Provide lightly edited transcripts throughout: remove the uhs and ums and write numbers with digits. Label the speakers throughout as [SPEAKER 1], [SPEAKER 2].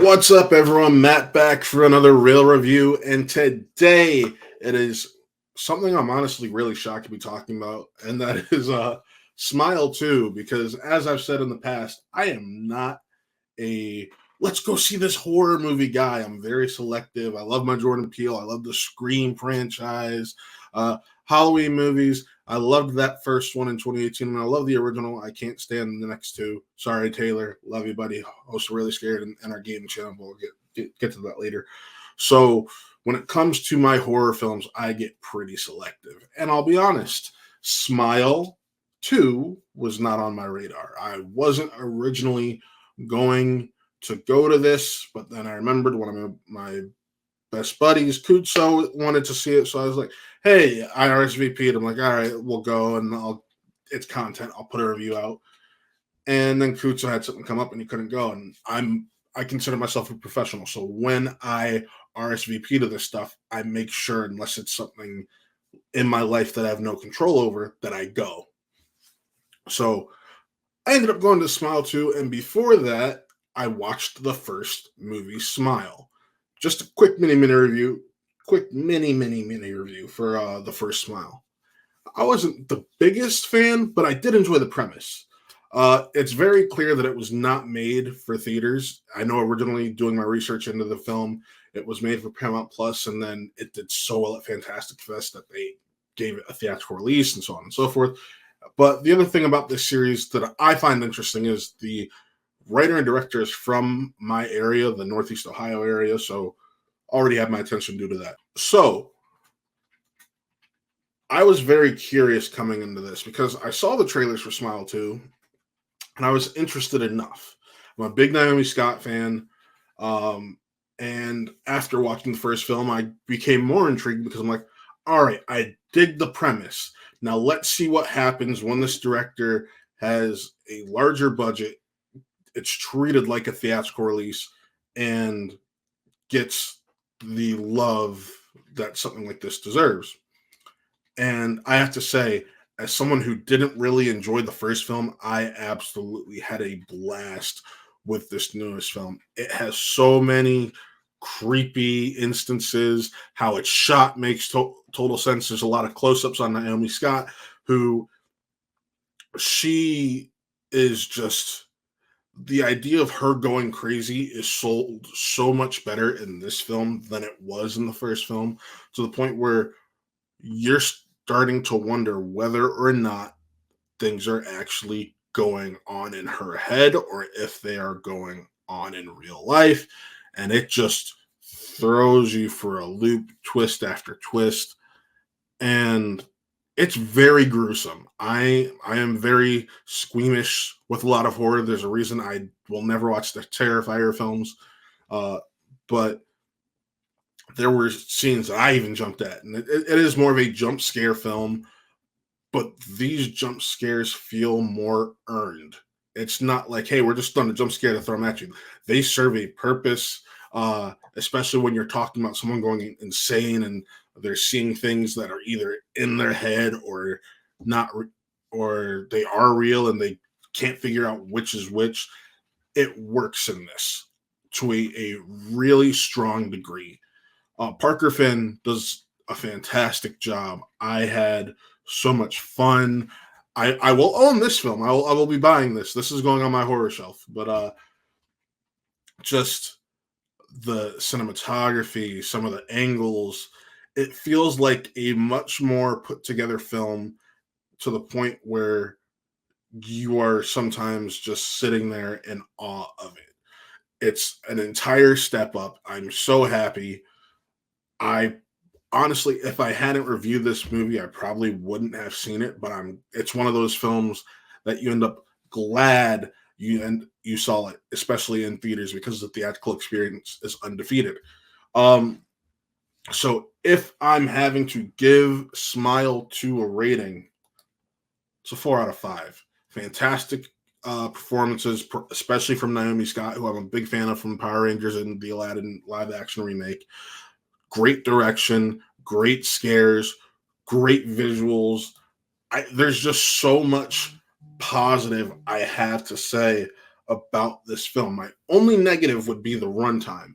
[SPEAKER 1] What's up, everyone? Matt back for another real review, and today it is something I'm honestly really shocked to be talking about, and that is Smile 2, because as I've said in the past, I am not a let's go see this horror movie guy. I'm very selective. I love my Jordan Peele. I love the Scream franchise, uh, Halloween movies. I loved that first one in 2018, and I love the original. I can't stand the next two. Sorry, Taylor. Love you, buddy. Also, really scared, and our gaming channel. We'll get to that later. So, when it comes to my horror films, I get pretty selective, and I'll be honest. Smile 2 was not on my radar. I wasn't originally going to go to this, but then I remembered one of my best buddies, Kutso, wanted to see it, so I was like, "Hey, I RSVP'd." I'm like, "All right, we'll go, and it's content. I'll put a review out." And then Kutso had something come up, and he couldn't go, and I consider myself a professional, so when I RSVP to this stuff, I make sure, unless it's something in my life that I have no control over, that I go. So I ended up going to Smile 2, and before that, I watched the first movie, Smile. Just a quick mini review, mini review for the first Smile. I wasn't the biggest fan, but I did enjoy the premise. It's very clear that it was not made for theaters. I know originally doing my research into the film, it was made for Paramount Plus, and then it did so well at Fantastic Fest that they gave it a theatrical release and so on and so forth. But the other thing about this series that I find interesting is the writer and director is from my area, the Northeast Ohio area, so already have my attention due to that. So I was very curious coming into this because I saw the trailers for Smile 2, and I was interested enough. I'm a big Naomi Scott fan, and after watching the first film, I became more intrigued because I'm like, all right, I dig the premise. Now let's see what happens when this director has a larger budget. It's treated like a theatrical release and gets the love that something like this deserves. And I have to say, as someone who didn't really enjoy the first film, I absolutely had a blast with this newest film. It has so many creepy instances. How it's shot makes total sense. There's a lot of close-ups on Naomi Scott, who she is just the idea of her going crazy is sold so much better in this film than it was in the first film, to the point where you're starting to wonder whether or not things are actually going on in her head or if they are going on in real life. And it just throws you for a loop, twist after twist. And it's very gruesome. I am very squeamish with a lot of horror. There's a reason I will never watch the Terrifier films. But there were scenes that I even jumped at. And it is more of a jump scare film, but these jump scares feel more earned. It's not like, hey, we're just done a jump scare to throw them at you. They serve a purpose, especially when you're talking about someone going insane and they're seeing things that are either in their head or not, or they are real and they can't figure out which is which. It works in this to a really strong degree. Parker Finn does a fantastic job. I had so much fun. I will own this film. I will be buying this. This is going on my horror shelf. But just the cinematography, some of the angles, it feels like a much more put together film, to the point where you are sometimes just sitting there in awe of it. It's an entire step up. I'm so happy. I honestly, if I hadn't reviewed this movie, I probably wouldn't have seen it. But it's one of those films that you end up glad you saw it, especially in theaters, because the theatrical experience is undefeated. So if I'm having to give Smile 2 a rating, it's a 4 out of 5. Fantastic performances, especially from Naomi Scott, who I'm a big fan of from Power Rangers and the Aladdin live action remake. Great direction, great scares, great visuals. There's just so much positive I have to say about this film. My only negative would be the runtime.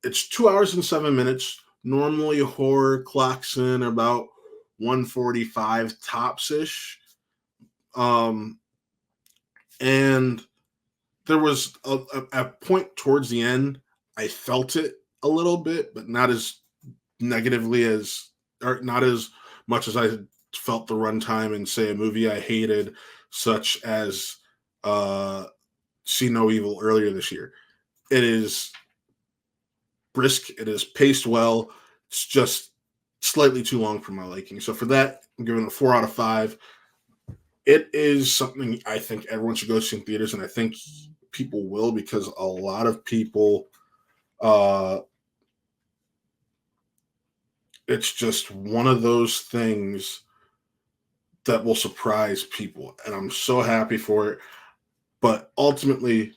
[SPEAKER 1] It's 2 hours and 7 minutes. Normally, horror clocks in about 145 tops ish. And there was a point towards the end, I felt it a little bit, but not as negatively as, or not as much as I felt the runtime in, say, a movie I hated, such as See No Evil earlier this year. It is brisk, it is paced well, it's just slightly too long for my liking. So for that, I'm giving it a 4 out of 5. It is something I think everyone should go see in theaters, and I think people will, because a lot of people, it's just one of those things that will surprise people, and I'm so happy for it. But ultimately,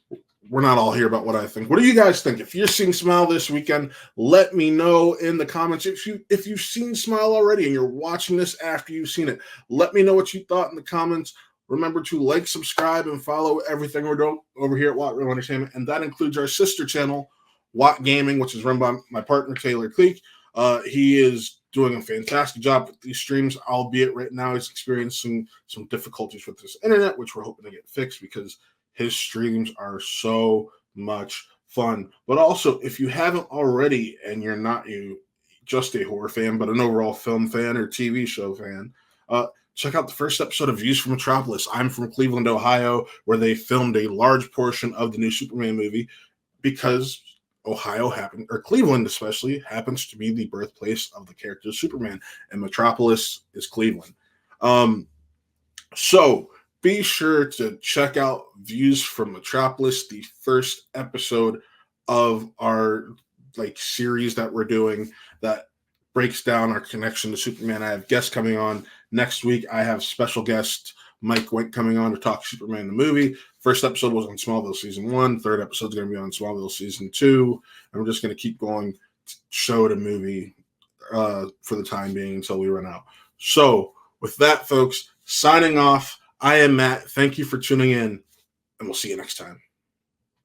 [SPEAKER 1] we're not all here about what I think. What do you guys think? If you're seeing Smile this weekend, let me know in the comments. If you've seen Smile already and you're watching this after you've seen it, let me know what you thought in the comments. Remember to like, subscribe, and follow everything we're doing over here at Watt Real Entertainment, and that includes our sister channel, Watt Gaming, which is run by my partner Taylor Cleek. He is doing a fantastic job with these streams, albeit right now he's experiencing some difficulties with his internet, which we're hoping to get fixed, because his streams are so much fun. But also, if you haven't already, and you're not just a horror fan, but an overall film fan or TV show fan, check out the first episode of Views from Metropolis. I'm from Cleveland, Ohio, where they filmed a large portion of the new Superman movie, because Ohio or Cleveland especially, happens to be the birthplace of the character Superman, and Metropolis is Cleveland. So be sure to check out Views from Metropolis, the first episode of our series that we're doing that breaks down our connection to Superman. I have guests coming on next week. I have special guest Mike Wink coming on to talk Superman the movie. First episode was on Smallville season 1. Third episode is going to be on Smallville season 2. And we're just going to keep going show to movie for the time being until we run out. So with that, folks, signing off. I am Matt. Thank you for tuning in, and we'll see you next time.